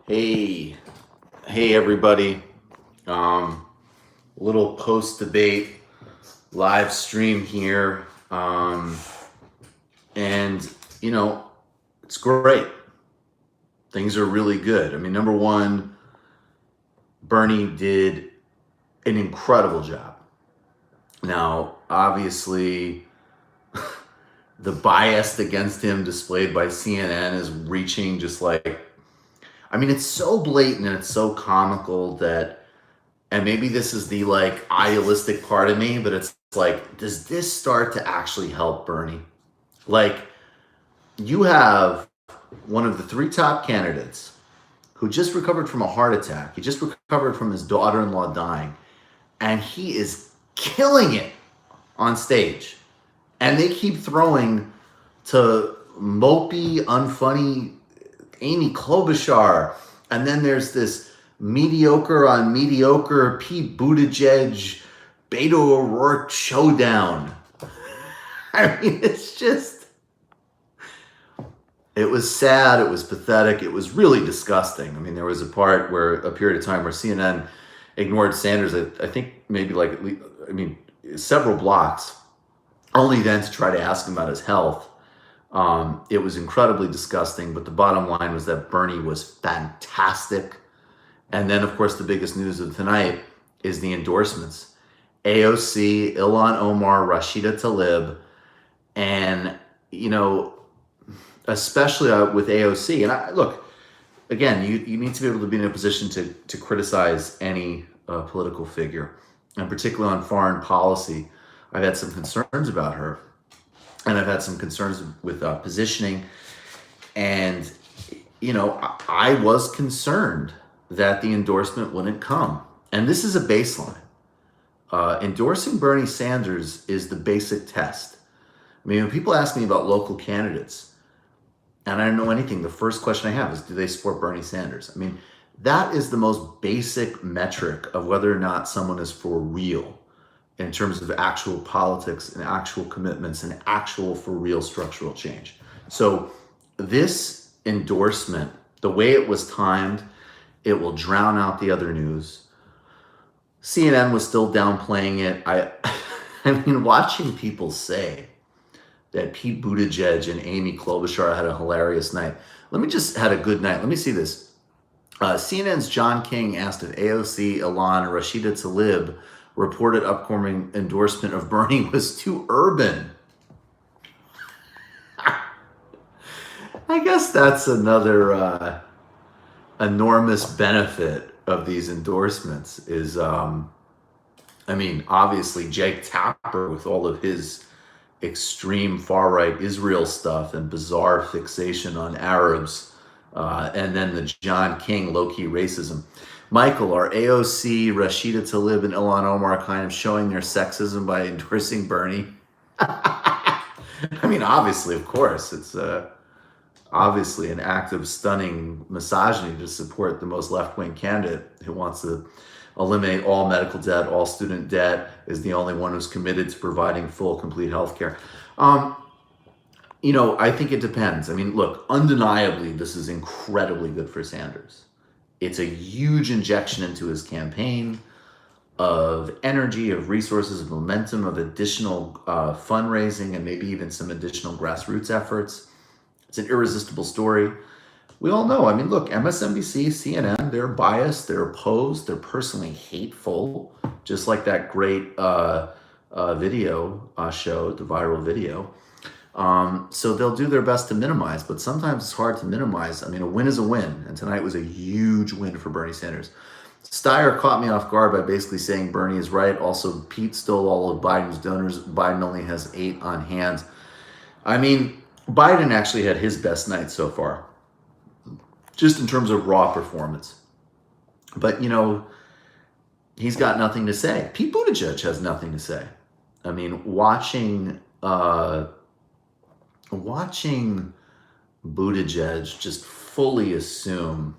Hey, hey everybody. Little post-debate live stream here. And you know, it's great. Things are really good. I mean, number one, Bernie did an incredible job. Now, obviously, the bias against him displayed by CNN is reaching just like, I mean, it's so blatant and it's so comical that, and maybe this is the like idealistic part of me, but it's like, does this start to actually help Bernie? Like, you have one of the three top candidates who just recovered from a heart attack. He just recovered from his daughter-in-law dying, and he is killing it on stage. And they keep throwing to mopey, unfunny Amy Klobuchar. And then there's this mediocre on mediocre Pete Buttigieg, Beto O'Rourke showdown. I mean, it's just, it was sad, it was pathetic, it was really disgusting. I mean, there was a period of time where CNN ignored Sanders, I think maybe several blocks, only then to try to ask him about his health. It was incredibly disgusting, but the bottom line was that Bernie was fantastic. And then, of course, the biggest news of tonight is the endorsements. AOC, Ilhan Omar, Rashida Tlaib, and, especially with AOC. And look, again, you need to be able to be in a position to criticize any political figure, and particularly on foreign policy. I've had some concerns about her, and I've had some concerns with positioning. And, I was concerned that the endorsement wouldn't come. And this is a baseline. Endorsing Bernie Sanders is the basic test. I mean, when people ask me about local candidates, and I don't know anything, the first question I have is, do they support Bernie Sanders? I mean, that is the most basic metric of whether or not someone is for real in terms of actual politics and actual commitments and actual for real structural change. So this endorsement, the way it was timed, it will drown out the other news. CNN was still downplaying it. I mean, watching people say that Pete Buttigieg and Amy Klobuchar had a hilarious night. Had a good night. Let me see this. CNN's John King asked if AOC, Ilhan, and Rashida Tlaib reported upcoming endorsement of Bernie was too urban. I guess that's another enormous benefit of these endorsements is, obviously Jake Tapper with all of his extreme far-right Israel stuff and bizarre fixation on Arabs, and then the John King low-key racism. Michael, are AOC, Rashida Tlaib, and Ilhan Omar kind of showing their sexism by endorsing Bernie? I mean, obviously, of course, it's obviously an act of stunning misogyny to support the most left-wing candidate who wants to eliminate all medical debt, all student debt, is the only one who's committed to providing full, complete health care. I think it depends. I mean, look, undeniably, this is incredibly good for Sanders. It's a huge injection into his campaign of energy, of resources, of momentum, of additional fundraising, and maybe even some additional grassroots efforts. It's an irresistible story. We all know, I mean, look, MSNBC, CNN, they're biased, they're opposed, they're personally hateful, just like that great video show, the viral video. So they'll do their best to minimize, but sometimes it's hard to minimize. I mean, a win is a win, and tonight was a huge win for Bernie Sanders. Steyer caught me off guard by basically saying Bernie is right. Also, Pete stole all of Biden's donors. Biden only has 8 on hand. I mean, Biden actually had his best night so far, just in terms of raw performance. But, he's got nothing to say. Pete Buttigieg has nothing to say. I mean, watching Buttigieg just fully assume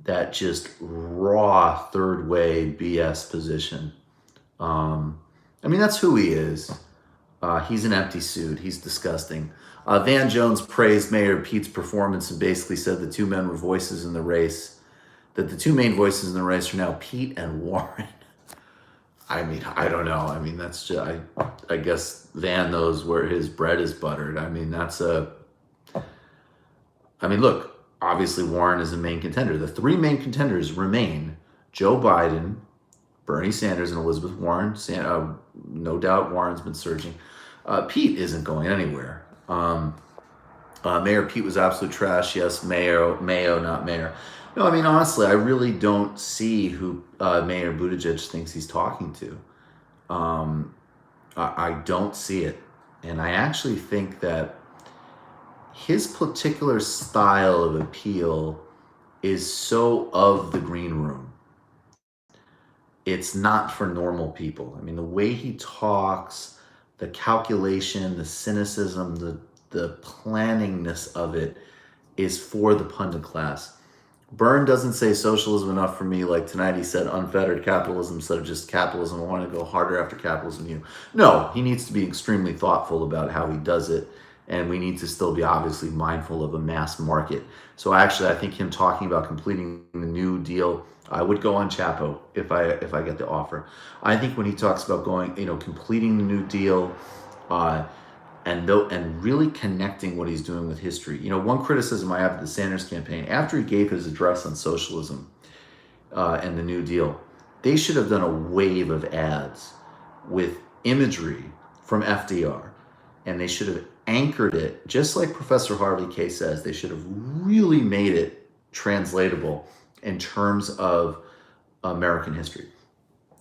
that just raw third way BS position. That's who he is. He's an empty suit. He's disgusting. Van Jones praised Mayor Pete's performance and basically said the two men were voices in the race, that the two main voices in the race are now Pete and Warren. I mean, I don't know. I mean, that's just, I guess Van knows where his bread is buttered. I mean, look, obviously Warren is the main contender. The three main contenders remain Joe Biden, Bernie Sanders, and Elizabeth Warren. No doubt Warren's been surging. Pete isn't going anywhere. Mayor Pete was absolute trash. Yes, Mayo, not Mayor. No, I mean, honestly, I really don't see who Mayor Buttigieg thinks he's talking to. I don't see it. And I actually think that his particular style of appeal is so of the green room. It's not for normal people. I mean, the way he talks, the calculation, the cynicism, the planningness of it is for the pundit class. Byrne doesn't say socialism enough for me. Like tonight he said unfettered capitalism instead of just capitalism. I want to go harder after capitalism. No, he needs to be extremely thoughtful about how he does it. And we need to still be obviously mindful of a mass market. So actually, I think him talking about completing the New Deal, I would go on Chapo if I get the offer. I think when he talks about completing the New Deal, and really connecting what he's doing with history. One criticism I have of the Sanders campaign, after he gave his address on socialism and the New Deal, they should have done a wave of ads with imagery from FDR, and they should have anchored it, just like Professor Harvey K says, they should have really made it translatable in terms of American history.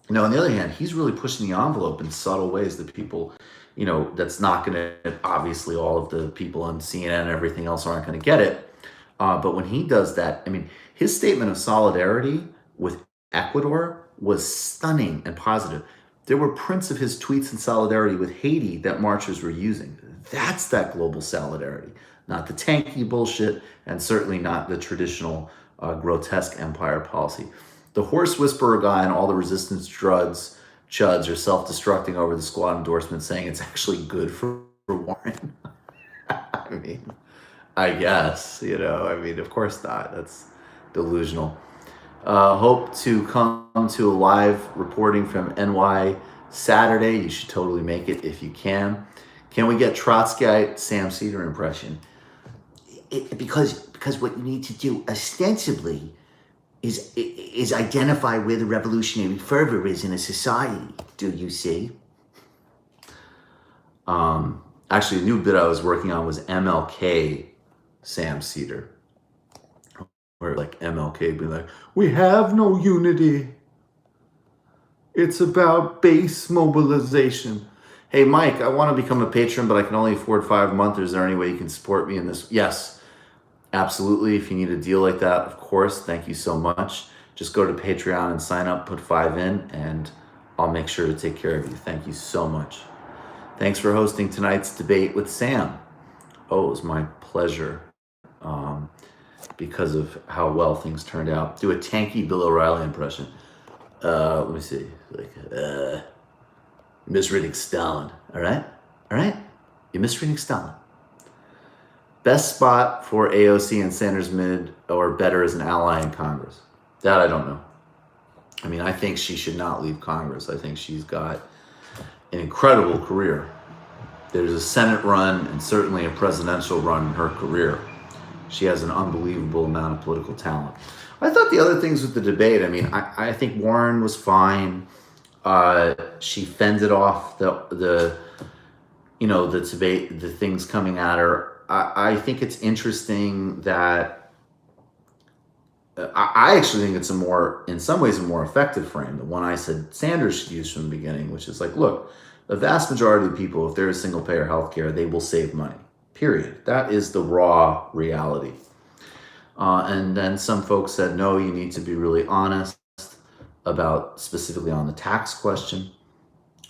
Now, on the other hand, he's really pushing the envelope in subtle ways that people, that's not going to, obviously all of the people on CNN and everything else aren't going to get it. But when he does that, I mean, his statement of solidarity with Ecuador was stunning and positive. There were prints of his tweets in solidarity with Haiti that marchers were using. That's that global solidarity, not the tanky bullshit, and certainly not the traditional grotesque empire policy. The horse whisperer guy and all the resistance drugs chuds are self-destructing over the squad endorsement, saying it's actually good for Warren. I mean, I guess, of course not. That's delusional. Hope to come to a live reporting from NY Saturday. You should totally make it if you can. Can we get Trotskyite Sam Cedar impression? Because what you need to do ostensibly is identify where the revolutionary fervor is in a society. Do you see? Actually, a new bit I was working on was MLK Sam Cedar, where like MLK be like, "We have no unity. It's about base mobilization." Hey, Mike, I want to become a patron, but I can only afford 5 a month. Is there any way you can support me in this? Yes, absolutely. If you need a deal like that, of course. Thank you so much. Just go to Patreon and sign up, put 5 in, and I'll make sure to take care of you. Thank you so much. Thanks for hosting tonight's debate with Sam. Oh, it was my pleasure because of how well things turned out. Do a tanky Bill O'Reilly impression. Let me see. Misreading Stalin. All right? You're misreading Stalin. Best spot for AOC and Sanders mid or better as an ally in Congress? That I don't know. I mean, I think she should not leave Congress. I think she's got an incredible career. There's a Senate run and certainly a presidential run in her career. She has an unbelievable amount of political talent. I thought the other things with the debate, I mean, I think Warren was fine. She fended off the debate, the things coming at her. I think it's interesting that I actually think it's in some ways a more effective frame. The one I said Sanders should use from the beginning, which is like, look, the vast majority of people, if there is single payer healthcare, they will save money, period. That is the raw reality. And then some folks said, no, you need to be really honest about specifically on the tax question,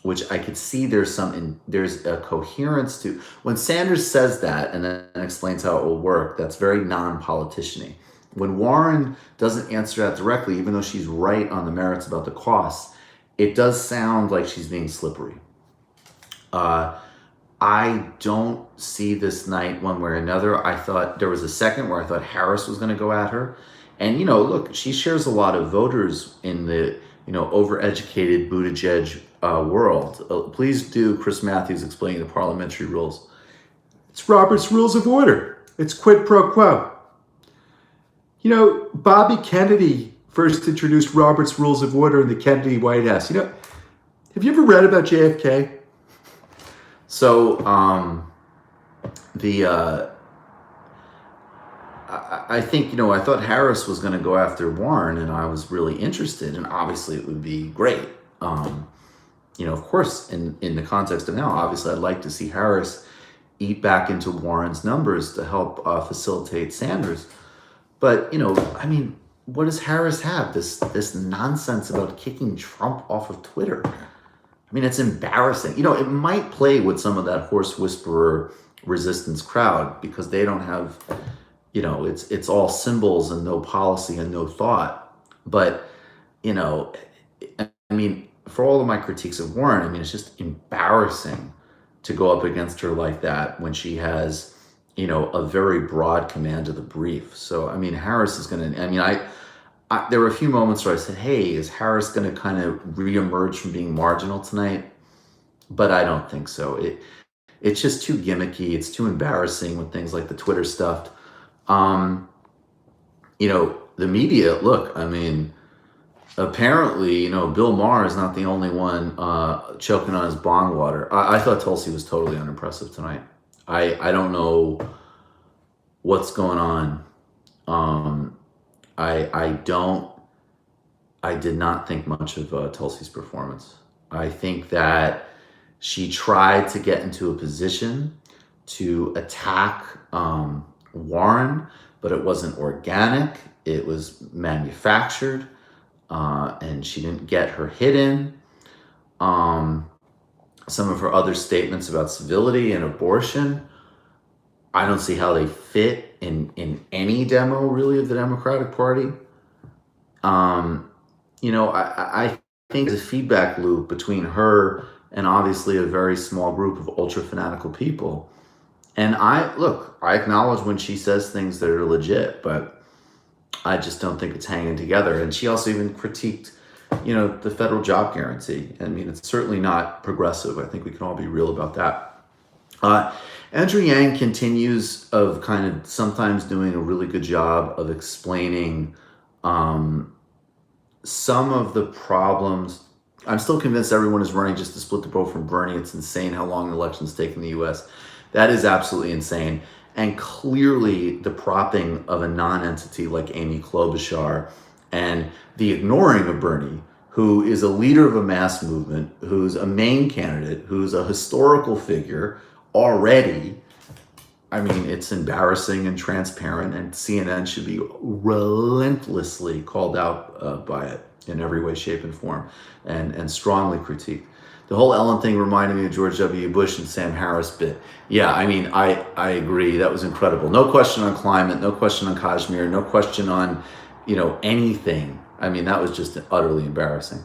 which I could see there's a coherence to. When Sanders says that and then explains how it will work, that's very non-politician-y. When Warren doesn't answer that directly, even though she's right on the merits about the costs, it does sound like she's being slippery. I I don't see this night one way or another. I thought there was a second where I thought Harris was going to go at her. And, look, she shares a lot of voters in the, overeducated Buttigieg world. Please do, Chris Matthews, explaining the parliamentary rules. It's Robert's Rules of Order. It's quid pro quo. Bobby Kennedy first introduced Robert's Rules of Order in the Kennedy White House. Have you ever read about JFK? So, I think, I thought Harris was going to go after Warren, and I was really interested, and obviously it would be great. Of course, in the context of now, obviously I'd like to see Harris eat back into Warren's numbers to help facilitate Sanders. But, what does Harris have? This nonsense about kicking Trump off of Twitter. It's embarrassing. It might play with some of that horse whisperer resistance crowd because they don't have, it's all symbols and no policy and no thought. But, for all of my critiques of Warren, it's just embarrassing to go up against her like that when she has, a very broad command of the brief. So, Harris is going to, there were a few moments where I said, hey, is Harris going to kind of reemerge from being marginal tonight? But I don't think so. It's just too gimmicky. It's too embarrassing with things like the Twitter stuff. The media, look, apparently, Bill Maher is not the only one choking on his bong water. I thought Tulsi was totally unimpressive tonight. I don't know what's going on. I did not think much of Tulsi's performance. I think that she tried to get into a position to attack Warren, but it wasn't organic. It was manufactured, and she didn't get her hit in. Some of her other statements about civility and abortion, I don't see how they fit in any demo, really, of the Democratic Party. I think there's a feedback loop between her and obviously a very small group of ultra-fanatical people. And I acknowledge when she says things that are legit, but I just don't think it's hanging together. And she also even critiqued, the federal job guarantee. It's certainly not progressive. I think we can all be real about that. Andrew Yang continues of kind of sometimes doing a really good job of explaining some of the problems. I'm still convinced everyone is running just to split the vote from Bernie. It's insane how long elections take in the U.S. That is absolutely insane. And clearly the propping of a non-entity like Amy Klobuchar and the ignoring of Bernie, who is a leader of a mass movement, who's a main candidate, who's a historical figure already. It's embarrassing and transparent, and CNN should be relentlessly called out by it in every way, shape, and form, and strongly critiqued. The whole Ellen thing reminded me of George W. Bush and Sam Harris bit. Yeah, I agree. That was incredible. No question on climate, no question on Kashmir, no question on, anything. That was just utterly embarrassing.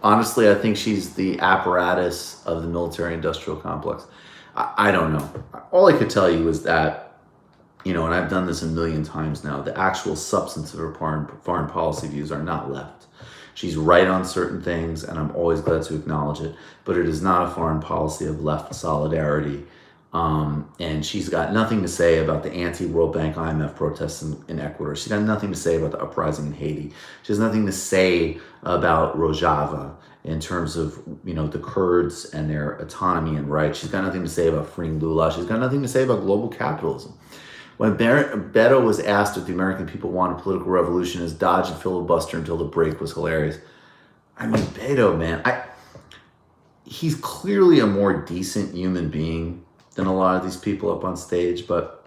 Honestly, I think she's the apparatus of the military-industrial complex. I don't know. All I could tell you is that, and I've done this a million times now, the actual substance of her foreign policy views are not left. She's right on certain things, and I'm always glad to acknowledge it, but it is not a foreign policy of left solidarity. And she's got nothing to say about the anti-World Bank IMF protests in Ecuador. She's got nothing to say about the uprising in Haiti. She has nothing to say about Rojava in terms of, the Kurds and their autonomy and rights. She's got nothing to say about freeing Lula. She's got nothing to say about global capitalism. When Beto was asked if the American people want a political revolution, his dodge and filibuster until the break was hilarious. Beto, man, he's clearly a more decent human being than a lot of these people up on stage. But,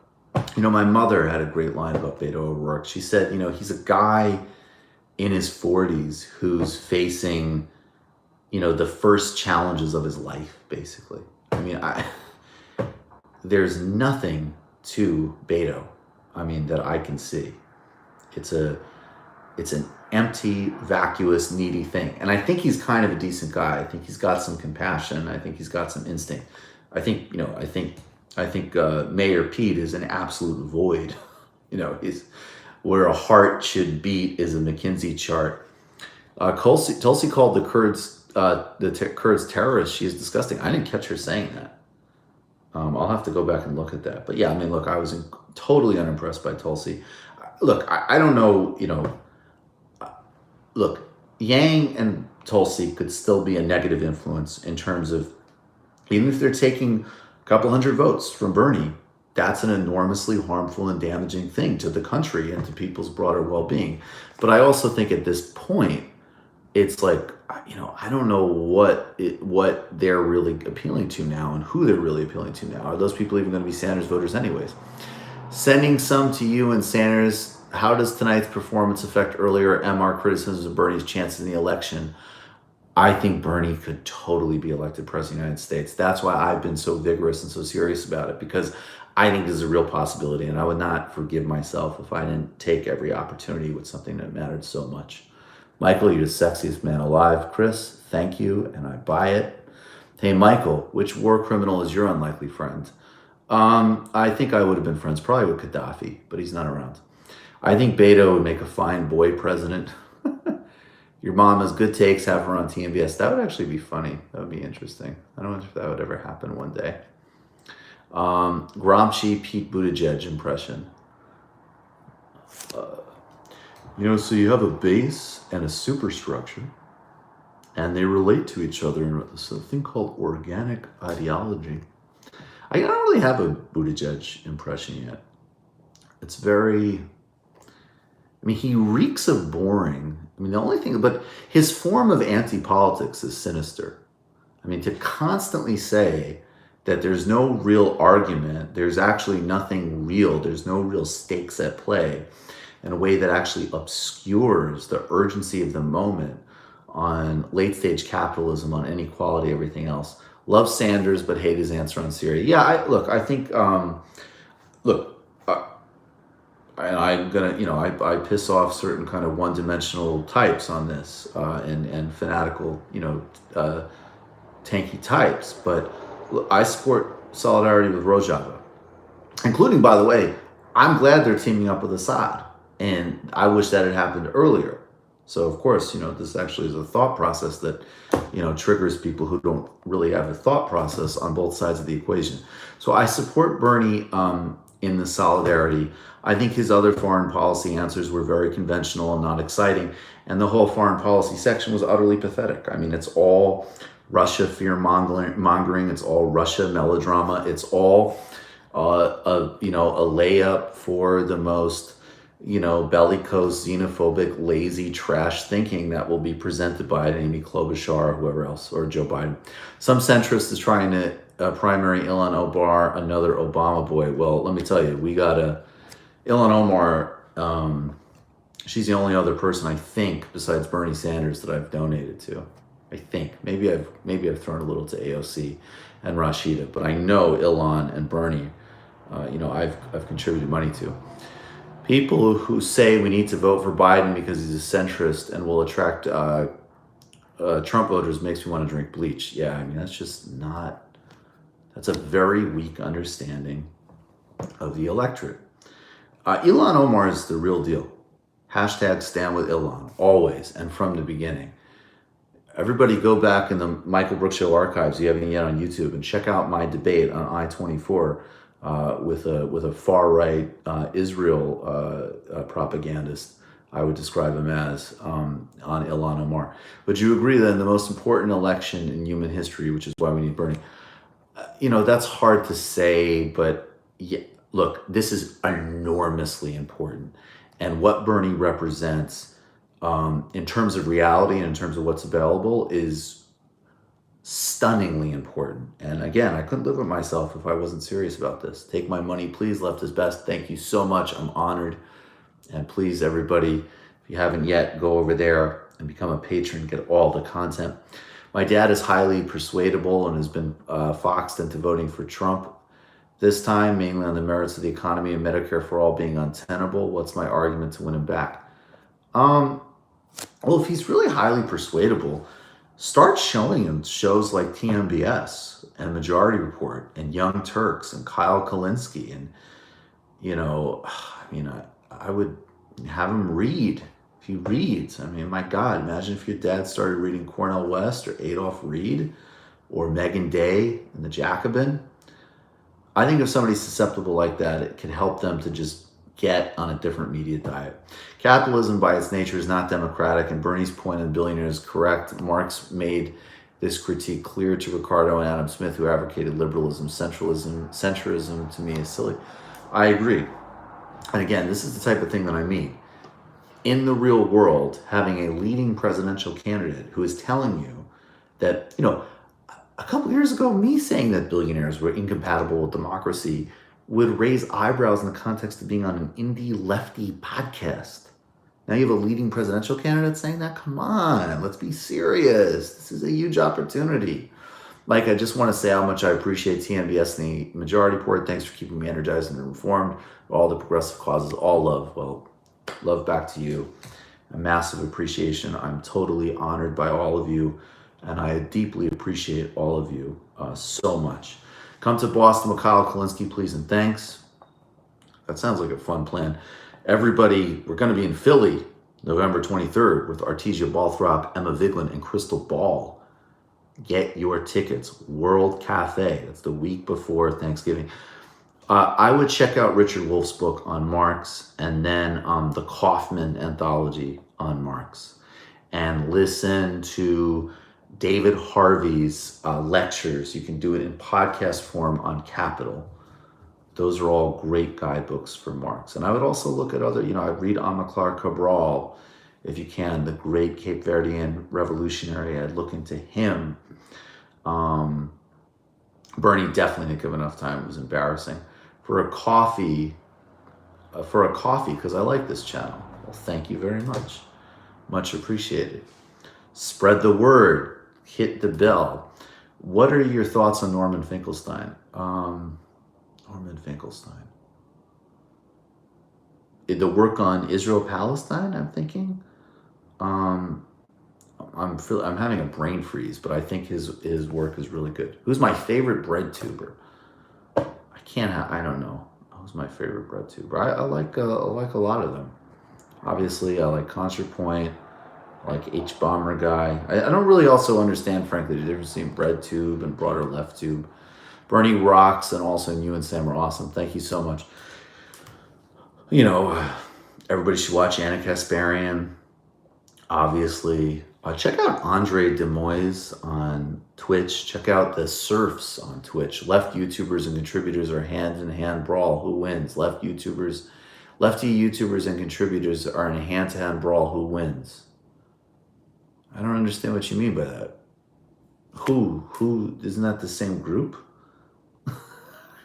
my mother had a great line about Beto O'Rourke. She said, he's a guy in his 40s who's facing, the first challenges of his life, basically. There's nothing to Beto, that I can see. It's an empty, vacuous, needy thing. And I think he's kind of a decent guy. I think he's got some compassion. I think he's got some instinct. I think Mayor Pete is an absolute void. He's where a heart should beat is a McKinsey chart. Tulsi called the Kurds terrorists. She is disgusting. I didn't catch her saying that. I'll have to go back and look at that. But yeah, I mean, look, I was totally unimpressed by Tulsi. Look, I don't know, look, Yang and Tulsi could still be a negative influence in terms of, even if they're taking a couple hundred votes from Bernie, that's an enormously harmful and damaging thing to the country and to people's broader well-being. But I also think at this point, it's like, I don't know what they're really appealing to now and who they're really appealing to now. Are those people even going to be Sanders voters anyways? Sending some to you and Sanders. How does tonight's performance affect earlier MR criticisms of Bernie's chances in the election? I think Bernie could totally be elected president of the United States. That's why I've been so vigorous and so serious about it, because I think this is a real possibility, and I would not forgive myself if I didn't take every opportunity with something that mattered so much. Michael, you're the sexiest man alive. Chris, thank you, and I buy it. Hey, Michael, which war criminal is your unlikely friend? I think I would have been friends probably with Gaddafi, but he's not around. I think Beto would make a fine boy president. Your mom has good takes, have her on TMBS. That would actually be funny. That would be interesting. I don't know if that would ever happen one day. Gramsci, Pete Buttigieg impression. So you have a base and a superstructure, and they relate to each other in a thing called organic ideology. I don't really have a Buttigieg impression yet. It's very, he reeks of boring. The only thing, but his form of anti-politics is sinister. To constantly say that there's no real argument, there's actually nothing real, there's no real stakes at play, in a way that actually obscures the urgency of the moment on late-stage capitalism, on inequality, everything else. Love Sanders, but hate his answer on Syria. Yeah, I think, and I'm gonna, I piss off certain kind of one-dimensional types on this, and fanatical, tanky types. But look, I support solidarity with Rojava, including, by the way, I'm glad they're teaming up with Assad, and I wish that had happened earlier. So of course, this actually is a thought process that, triggers people who don't really have a thought process on both sides of the equation. So I support Bernie in the solidarity. I think his other foreign policy answers were very conventional and not exciting. And the whole foreign policy section was utterly pathetic. It's all Russia fear-mongering. It's all Russia melodrama. It's all a layup for the most, bellicose, xenophobic, lazy trash thinking that will be presented by Amy Klobuchar or whoever else, or Joe Biden. Some centrist is trying to primary Ilhan Omar, another Obama boy. Well, let me tell you, we got Ilhan Omar. She's the only other person I think besides Bernie Sanders that I've donated to. I think maybe I've thrown a little to AOC and Rashida, but I know Ilhan and Bernie. I've contributed money to. People who say we need to vote for Biden because he's a centrist and will attract Trump voters makes me want to drink bleach. Yeah, that's just not. That's a very weak understanding of the electorate. Ilhan Omar is the real deal. Hashtag stand with Ilhan, always and from the beginning. Everybody go back in the Michael Brooks Show archives, if you haven't yet, on YouTube, and check out my debate on I-24 with a far-right Israel propagandist, I would describe him as, on Ilhan Omar. Would you agree that in the most important election in human history, which is why we need Bernie, that's hard to say, but yeah, look, this is enormously important. And what Bernie represents in terms of reality and in terms of what's available is stunningly important. And again, I couldn't live with myself if I wasn't serious about this. Take my money, please. Left is best. Thank you so much. I'm honored. And please, everybody, if you haven't yet, go over there and become a patron, get all the content. My dad is highly persuadable and has been foxed into voting for Trump this time, mainly on the merits of the economy and Medicare for all being untenable. What's my argument to win him back? Well, if he's really highly persuadable, start showing him shows like TMBS and Majority Report and Young Turks and Kyle Kalinske. And, I would have him read. If he reads, I mean, my God, imagine if your dad started reading Cornel West or Adolph Reed or Megan Day and the Jacobin. I think if somebody's susceptible like that, it can help them to just get on a different media diet. Capitalism by its nature is not democratic, and Bernie's point on billionaires is correct. Marx made this critique clear to Ricardo and Adam Smith, who advocated liberalism. Centrism to me is silly. I agree. And again, this is the type of thing that I mean. In the real world, having a leading presidential candidate who is telling you that, a couple years ago, me saying that billionaires were incompatible with democracy would raise eyebrows in the context of being on an indie lefty podcast. Now you have a leading presidential candidate saying that? Come on, let's be serious. This is a huge opportunity. Mike, I just want to say how much I appreciate TMBS and the Majority Report. Thanks for keeping me energized and informed. All the progressive causes, all love. Well, love back to you. A massive appreciation. I'm totally honored by all of you, and I deeply appreciate all of you so much. Come to Boston with Kyle Kalinske, please, and thanks. That sounds like a fun plan. Everybody, we're going to be in Philly November 23rd with Artesia Balthrop, Emma Vigeland, and Crystal Ball. Get your tickets. World Cafe. That's the week before Thanksgiving. I would check out Richard Wolff's book on Marx, and then the Kaufman anthology on Marx, and listen to David Harvey's lectures. You can do it in podcast form on Capital. Those are all great guidebooks for Marx. And I would also look at other, I'd read Amilcar Cabral, if you can, the great Cape Verdean revolutionary. I'd look into him. Bernie definitely didn't give enough time. It was embarrassing. For a coffee, because I like this channel. Well, thank you very much. Much appreciated. Spread the word. Hit the bell. What are your thoughts on Norman Finkelstein? Norman Finkelstein. The work on Israel-Palestine, I'm thinking. I'm having a brain freeze, but I think his work is really good. Who's my favorite bread tuber? I don't know. Who's my favorite bread tuber? I like a lot of them. Obviously, I like Concert Point. I like H. Bomber Guy. I don't really also understand, frankly, the difference between bread tube and broader left tube. Bernie rocks, and also you and Sam are awesome. Thank you so much. Everybody should watch Anna Kasparian. Obviously, check out Andre Demoise on Twitch. Check out the Surfs on Twitch. Left YouTubers and contributors are hand-in-hand brawl. Who wins? Lefty YouTubers and contributors are in a hand-to-hand brawl. Who wins? I don't understand what you mean by that. Who? Isn't that the same group?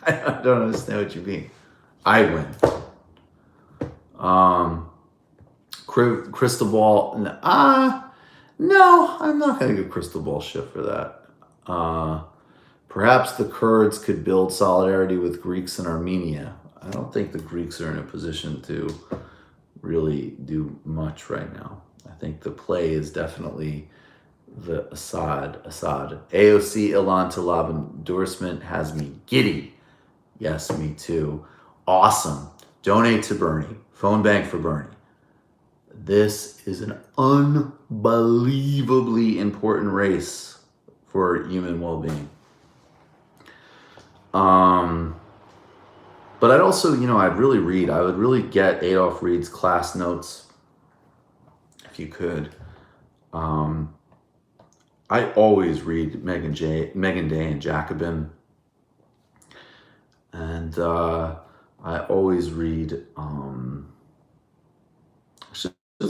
I don't understand what you mean. I win. Crystal ball. No, I'm not going to give crystal ball shit for that. Perhaps the Kurds could build solidarity with Greeks in Armenia. I don't think the Greeks are in a position to really do much right now. I think the play is definitely the Assad. AOC Ilan Talab endorsement has me giddy. Yes, me too. Awesome. Donate to Bernie. Phone bank for Bernie. This is an unbelievably important race for human well-being. But I'd also, I would really get Adolph Reed's class notes, if you could. I always read Megan Day and Jacobin. And I always read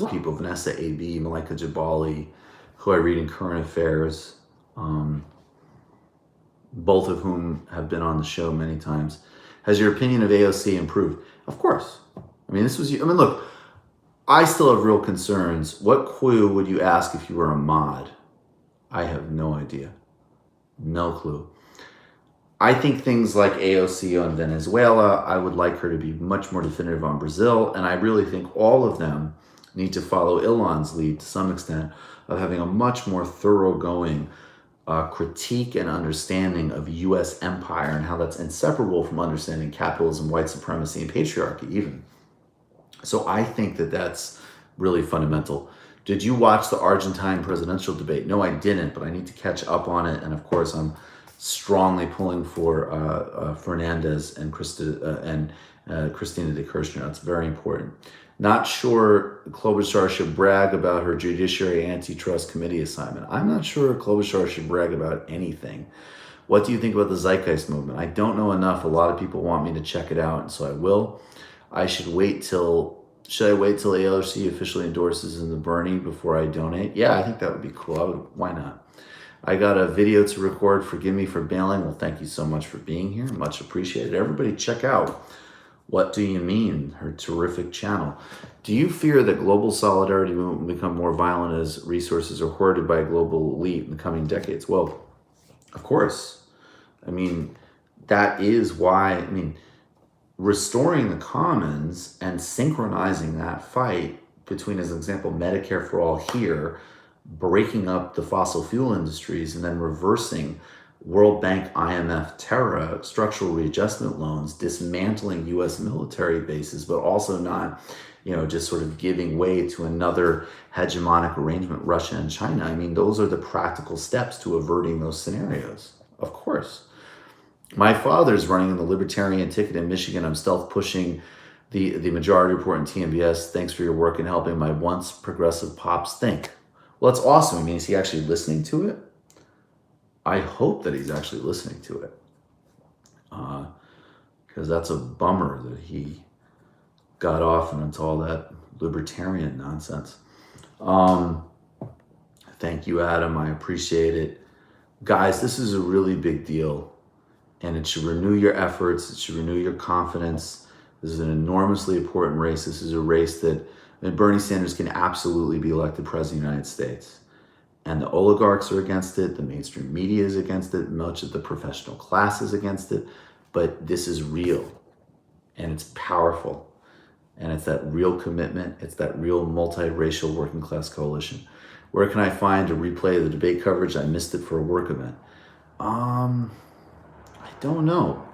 people, Vanessa A.B., Malika Jabali, who I read in Current Affairs, both of whom have been on the show many times. Has your opinion of AOC improved? Of course. Look, I still have real concerns. What clue would you ask if you were a mod? I have no idea. No clue. I think things like AOC on Venezuela, I would like her to be much more definitive on Brazil, and I really think all of them need to follow Ilan's lead to some extent of having a much more thoroughgoing critique and understanding of U.S. empire and how that's inseparable from understanding capitalism, white supremacy, and patriarchy even. So I think that that's really fundamental. Did you watch the Argentine presidential debate? No, I didn't, but I need to catch up on it. And of course, I'm strongly pulling for Fernandez and Christina de Kirchner. That's very important. Not sure Klobuchar should brag about her Judiciary Antitrust Committee assignment. I'm not sure Klobuchar should brag about anything. What do you think about the Zeitgeist movement? I don't know enough. A lot of people want me to check it out, and so I will. Should I wait till ALRC officially endorses in the Bernie before I donate? Yeah, I think that would be cool. Why not? I got a video to record. Forgive me for bailing. Well, thank you so much for being here. Much appreciated. Everybody check out What Do You Mean? Her terrific channel. Do you fear that global solidarity will become more violent as resources are hoarded by a global elite in the coming decades? Well, of course. I mean, that is why, restoring the commons and synchronizing that fight between, as an example, Medicare for all here, breaking up the fossil fuel industries, and then reversing World Bank, IMF, terror, structural readjustment loans, dismantling U.S. military bases, but also not, just sort of giving way to another hegemonic arrangement, Russia and China. Those are the practical steps to averting those scenarios, of course. My father's running in the Libertarian ticket in Michigan. I'm stealth pushing the majority report in TMBS. Thanks for your work in helping my once progressive pops think. Well, that's awesome. Is he actually listening to it? I hope that he's actually listening to it. Because that's a bummer that he got off into all that libertarian nonsense. Thank you, Adam. I appreciate it. Guys, this is a really big deal. And it should renew your efforts. It should renew your confidence. This is an enormously important race. This is a race that Bernie Sanders can absolutely be elected president of the United States. And the oligarchs are against it. The mainstream media is against it. Much of the professional class is against it. But this is real. And it's powerful. And it's that real commitment. It's that real multiracial working class coalition. Where can I find a replay of the debate coverage? I missed it for a work event. I don't know.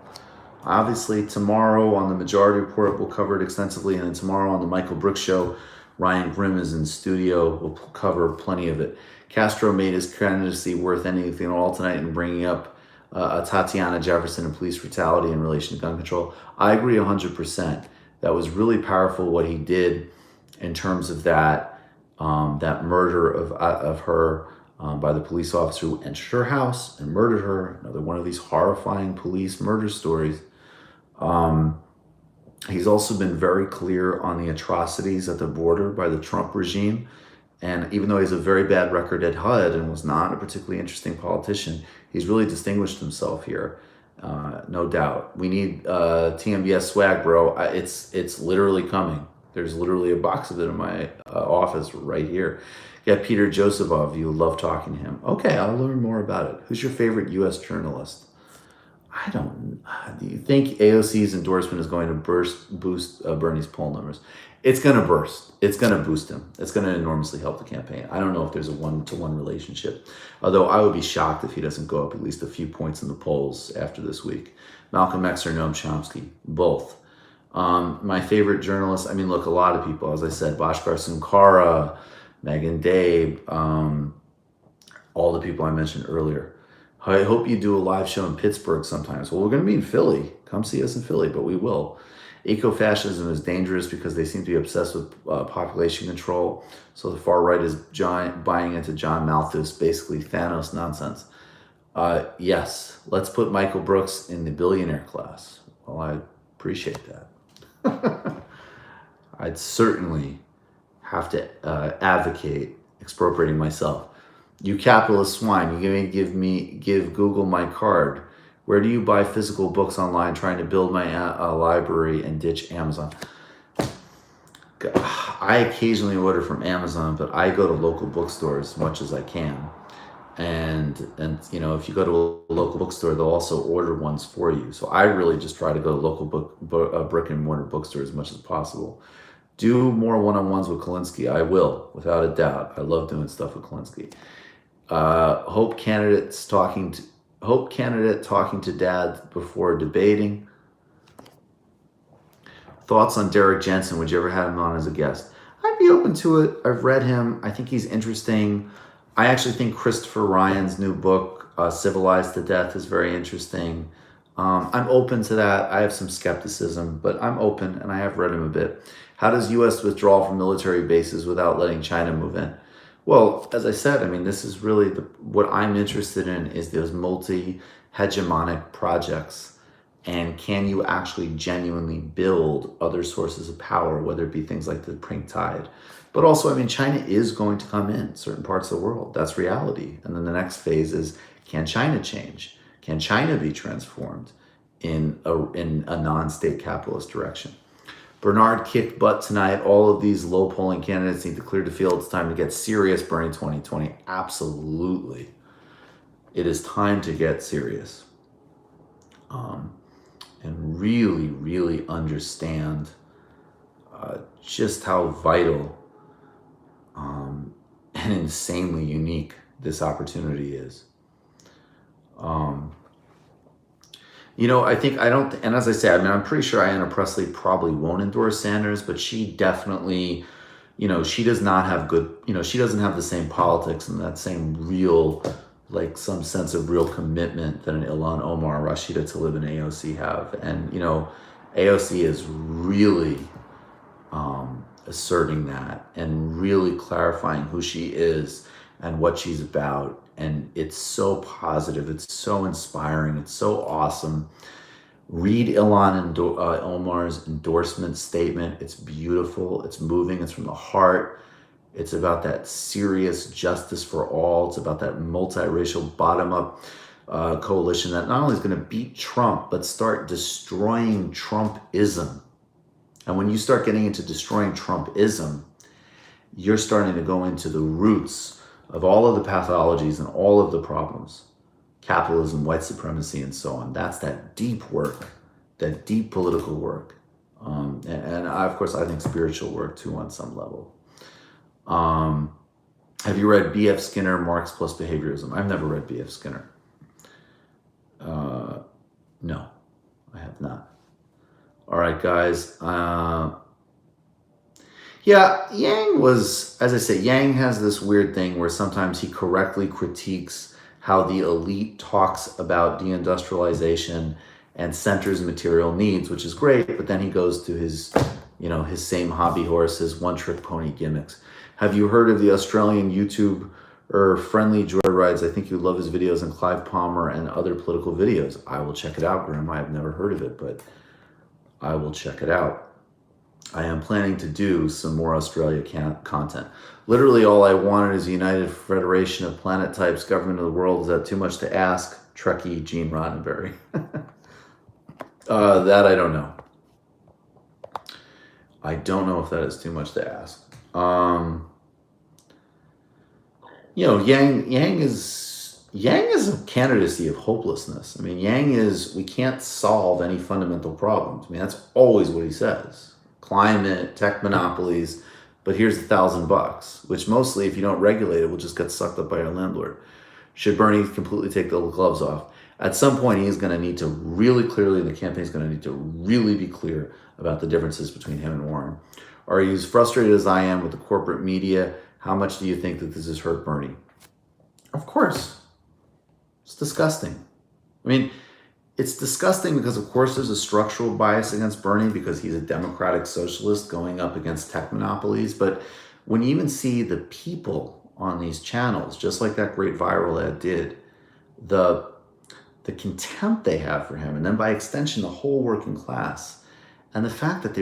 Obviously, tomorrow on the Majority Report, we'll cover it extensively. And then tomorrow on the Michael Brooks Show, Ryan Grimm is in studio. We'll cover plenty of it. Castro made his candidacy worth anything at all tonight in bringing up Tatiana Jefferson and police brutality in relation to gun control. I agree 100%. That was really powerful what he did in terms of that murder of her by the police officer who entered her house and murdered her. Another one of these horrifying police murder stories. He's also been very clear on the atrocities at the border by the Trump regime. And even though he has a very bad record at HUD and was not a particularly interesting politician, he's really distinguished himself here, no doubt. We need TMBS swag, bro. It's literally coming. There's literally a box of it in my office right here. Get Peter Josephoff. You love talking to him. Okay, I'll learn more about it. Who's your favorite U.S. journalist? Do you think AOC's endorsement is going to boost Bernie's poll numbers? It's going to burst. It's going to boost him. It's going to enormously help the campaign. I don't know if there's a one-to-one relationship, although I would be shocked if he doesn't go up at least a few points in the polls after this week. Malcolm X or Noam Chomsky, both. My favorite journalists, look, a lot of people, as I said, Bhaskar Sunkara, Megan Dabe, all the people I mentioned earlier. I hope you do a live show in Pittsburgh sometimes. Well, we're going to be in Philly. Come see us in Philly, but we will. Ecofascism is dangerous because they seem to be obsessed with population control. So the far right is buying into John Malthus, basically Thanos nonsense. Yes, let's put Michael Brooks in the billionaire class. Well, I appreciate that. I'd certainly have to advocate expropriating myself. You capitalist swine, you're going to give Google my card. Where do you buy physical books online? Trying to build my library and ditch Amazon. I occasionally order from Amazon, but I go to local bookstores as much as I can. And if you go to a local bookstore, they'll also order ones for you. So I really just try to go to local brick and mortar bookstores as much as possible. Do more one-on-ones with Kulinski. I will, without a doubt. I love doing stuff with Kulinski. Hope candidate talking to dad before debating. Thoughts on Derek Jensen? Would you ever have him on as a guest? I'd be open to it. I've read him. I think he's interesting. I actually think Christopher Ryan's new book, Civilized to Death, is very interesting. I'm open to that. I have some skepticism, but I'm open, and I have read him a bit. How does U.S. withdraw from military bases without letting China move in? Well, as I said, I mean, this is really what I'm interested in is those multi-hegemonic projects. And can you actually genuinely build other sources of power, whether it be things like the pink tide? But also, I mean, China is going to come in certain parts of the world. That's reality. And then the next phase is, can China change? Can China be transformed in a non-state capitalist direction? Bernard kicked butt tonight. All of these low polling candidates need to clear the field. It's time to get serious, Bernie 2020. Absolutely. It is time to get serious. And really, really understand just how vital and insanely unique this opportunity is. And as I say, I mean, I'm pretty sure Ayanna Pressley probably won't endorse Sanders, but she definitely, she does not have she doesn't have the same politics and that same real, like some sense of real commitment that an Ilhan Omar, Rashida Tlaib, and AOC have. And, AOC is really asserting that and really clarifying who she is and what she's about. And it's so positive. It's so inspiring. It's so awesome. Read Ilhan Omar's endorsement statement. It's beautiful. It's moving. It's from the heart. It's about that serious justice for all. It's about that multiracial bottom-up coalition that not only is going to beat Trump, but start destroying Trumpism. And when you start getting into destroying Trumpism, you're starting to go into the roots of all of the pathologies and all of the problems, capitalism, white supremacy, and so on. That's that deep work, that deep political work. And of course, I think spiritual work too on some level. Have you read B.F. Skinner, Marx Plus Behaviorism? I've never read B.F. Skinner. No, I have not. All right, guys. Yeah, Yang was, as I say, Yang has this weird thing where sometimes he correctly critiques how the elite talks about deindustrialization and centers material needs, which is great, but then he goes to his same hobby horse, his one-trick pony gimmicks. Have you heard of the Australian YouTube or Friendly Joyrides? I think you love his videos and Clive Palmer and other political videos. I will check it out, Grim. I have never heard of it, but I will check it out. I am planning to do some more Australia content. Literally all I wanted is a United Federation of Planet Types, government of the world. Is that too much to ask? Trekkie Gene Roddenberry. That I don't know. I don't know if that is too much to ask. Yang is a candidacy of hopelessness. I mean, Yang is, we can't solve any fundamental problems. I mean, that's always what he says. Climate, tech monopolies, but here's $1,000, which mostly, if you don't regulate it, will just get sucked up by your landlord. Should Bernie completely take the gloves off? At some point, he is going to need to really clearly, the campaign is going to need to really be clear about the differences between him and Warren. Are you as frustrated as I am with the corporate media? How much do you think that this has hurt Bernie? Of course. It's disgusting. I mean, it's disgusting because, of course, there's a structural bias against Bernie because he's a democratic socialist going up against tech monopolies. But when you even see the people on these channels, just like that great viral ad did, the contempt they have for him, and then by extension, the whole working class, and the fact that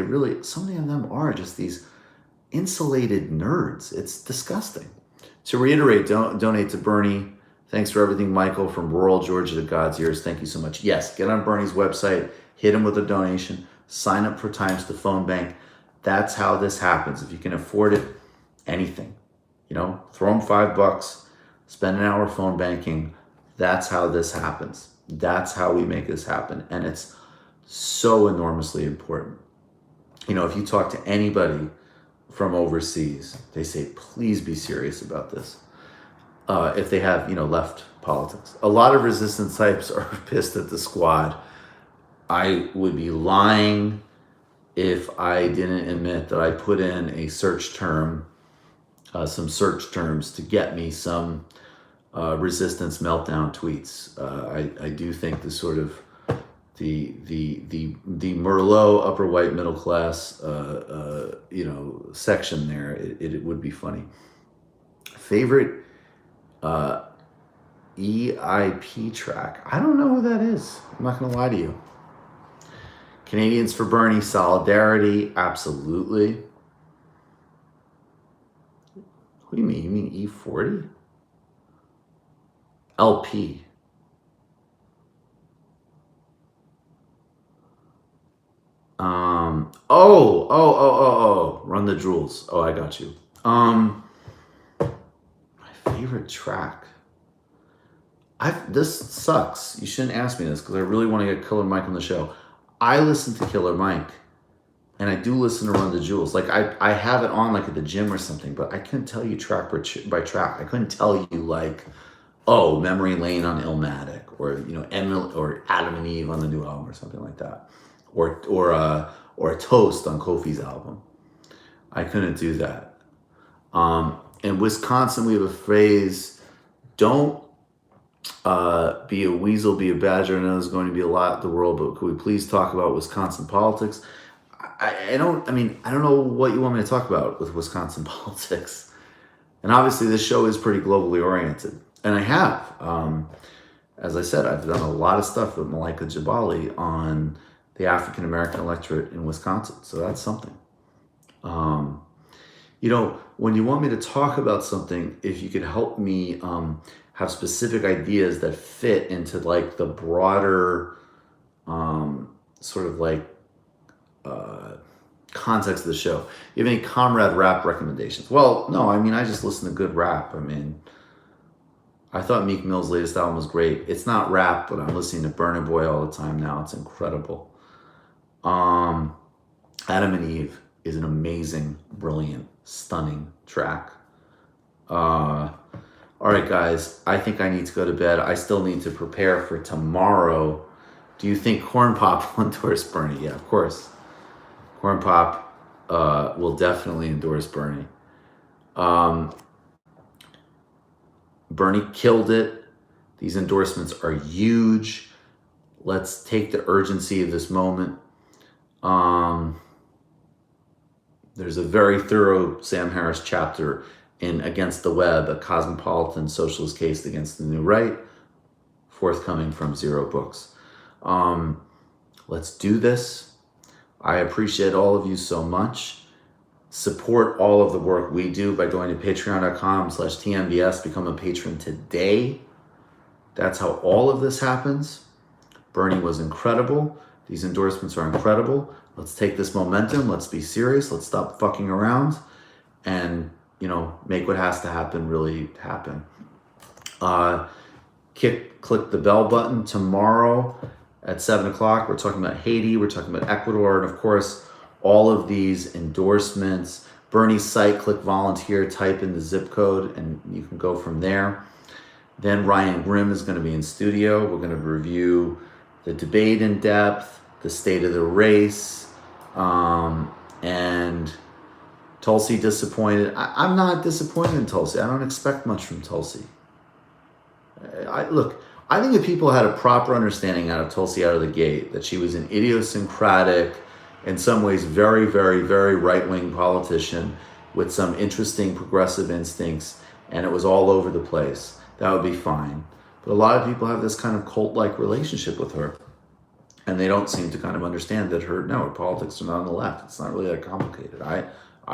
so many of them are just these insulated nerds. It's disgusting. To reiterate, donate to Bernie. Thanks for everything, Michael, from rural Georgia to God's ears. Thank you so much. Yes, get on Bernie's website, hit him with a donation, sign up for Times to Phone Bank. That's how this happens. If you can afford it, anything. Throw him $5, spend an hour phone banking. That's how this happens. That's how we make this happen. And it's so enormously important. If you talk to anybody from overseas, they say, please be serious about this. if they have, left politics. A lot of resistance types are pissed at the squad. I would be lying if I didn't admit that I put in a search term, some search terms to get me some resistance meltdown tweets. I do think the sort of the Merlot upper white middle class section there, it would be funny. Favorite EIP track? I don't know who that is. I'm not gonna lie to you. Canadians for Bernie, solidarity, absolutely. What do you mean? You mean E40? LP. Run the Jewels. Oh, I got you. My favorite track. This sucks. You shouldn't ask me this because I really want to get Killer Mike on the show. I listen to Killer Mike, and I do listen to Run the Jewels. Like I have it on like at the gym or something, but I couldn't tell you track by track. I couldn't tell you like, oh, Memory Lane on Illmatic, or Emily or Adam and Eve on the new album or something like that, or a Toast on Kofi's album. I couldn't do that. In Wisconsin, we have a phrase: "Don't be a weasel, be a badger." I know there's going to be a lot in the world, but could we please talk about Wisconsin politics? I don't know what you want me to talk about with Wisconsin politics. And obviously this show is pretty globally oriented. And I have. As I said, I've done a lot of stuff with Malika Jabali on the African-American electorate in Wisconsin. So that's something. When you want me to talk about something, if you could help me have specific ideas that fit into like the broader context of the show. You have any comrade rap recommendations? Well, no, I just listen to good rap. I thought Meek Mill's latest album was great. It's not rap, but I'm listening to Burna Boy all the time now. It's incredible. Adam and Eve is an amazing, brilliant, stunning track. All right, guys, I think I need to go to bed. I still need to prepare for tomorrow. Do you think Corn Pop will endorse Bernie? Yeah, of course. Corn Pop will definitely endorse Bernie. Bernie killed it. These endorsements are huge. Let's take the urgency of this moment. There's a very thorough Sam Harris chapter in Against the Web, a cosmopolitan socialist case against the new right, forthcoming from Zero Books. Let's do this. I appreciate all of you so much. Support all of the work we do by going to patreon.com/TMBS. Become a patron today. That's how all of this happens. Bernie was incredible. These endorsements are incredible. Let's take this momentum. Let's be serious. Let's stop fucking around and, make what has to happen really happen. Click the bell button tomorrow at 7 o'clock. We're talking about Haiti. We're talking about Ecuador. And of course, all of these endorsements. Bernie's site, click volunteer, type in the zip code, and you can go from there. Then Ryan Grimm is going to be in studio. We're going to review the debate in depth, the state of the race, and Tulsi disappointed. I'm not disappointed in Tulsi. I don't expect much from Tulsi. I think if people had a proper understanding out of Tulsi out of the gate, that she was an idiosyncratic, in some ways very, very, very right-wing politician with some interesting progressive instincts, and it was all over the place, that would be fine. But a lot of people have this kind of cult-like relationship with her, and they don't seem to kind of understand that her politics are not on the left. It's not really that complicated. I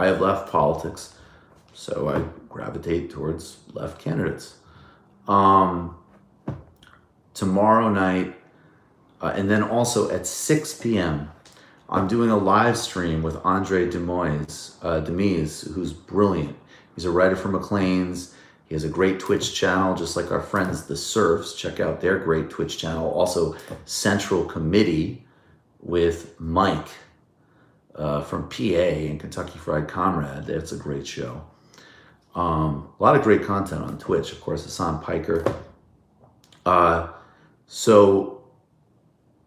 have left politics, so I gravitate towards left candidates. Tomorrow night, and then also at 6 p.m., I'm doing a live stream with Andre Demise, who's brilliant. He's a writer for Maclean's. He has a great Twitch channel, just like our friends the Surfs. Check out their great Twitch channel. Also, Central Committee with Mike from PA and Kentucky Fried Comrade. That's a great show. A lot of great content on Twitch, of course, Hassan Piker. So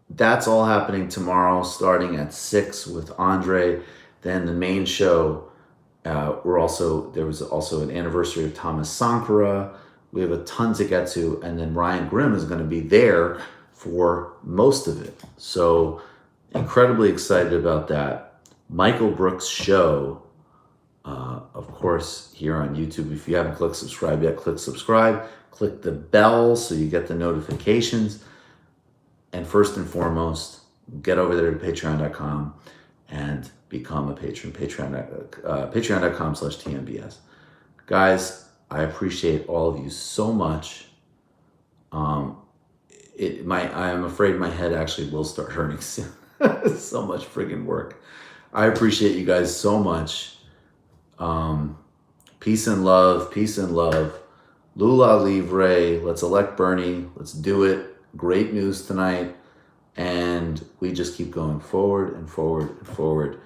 that's all happening tomorrow, starting at 6 with Andre. Then the main show, there was also an anniversary of Thomas Sankara. We have a ton to get to, and then Ryan Grimm is going to be there for most of it. So incredibly excited about that. Michael Brooks' show, of course, here on YouTube. If you haven't clicked subscribe yet, click subscribe. Click the bell so you get the notifications. And first and foremost, get over there to patreon.com and become a patron. Patreon.com/TMBS. Guys, I appreciate all of you so much. I am afraid my head actually will start hurting soon. So much friggin' work. I appreciate you guys so much. Peace and love. Peace and love. Lula Livre. Let's elect Bernie. Let's do it. Great news tonight. And we just keep going forward and forward and forward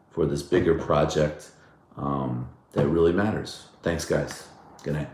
for this bigger project that really matters. Thanks, guys. Good night.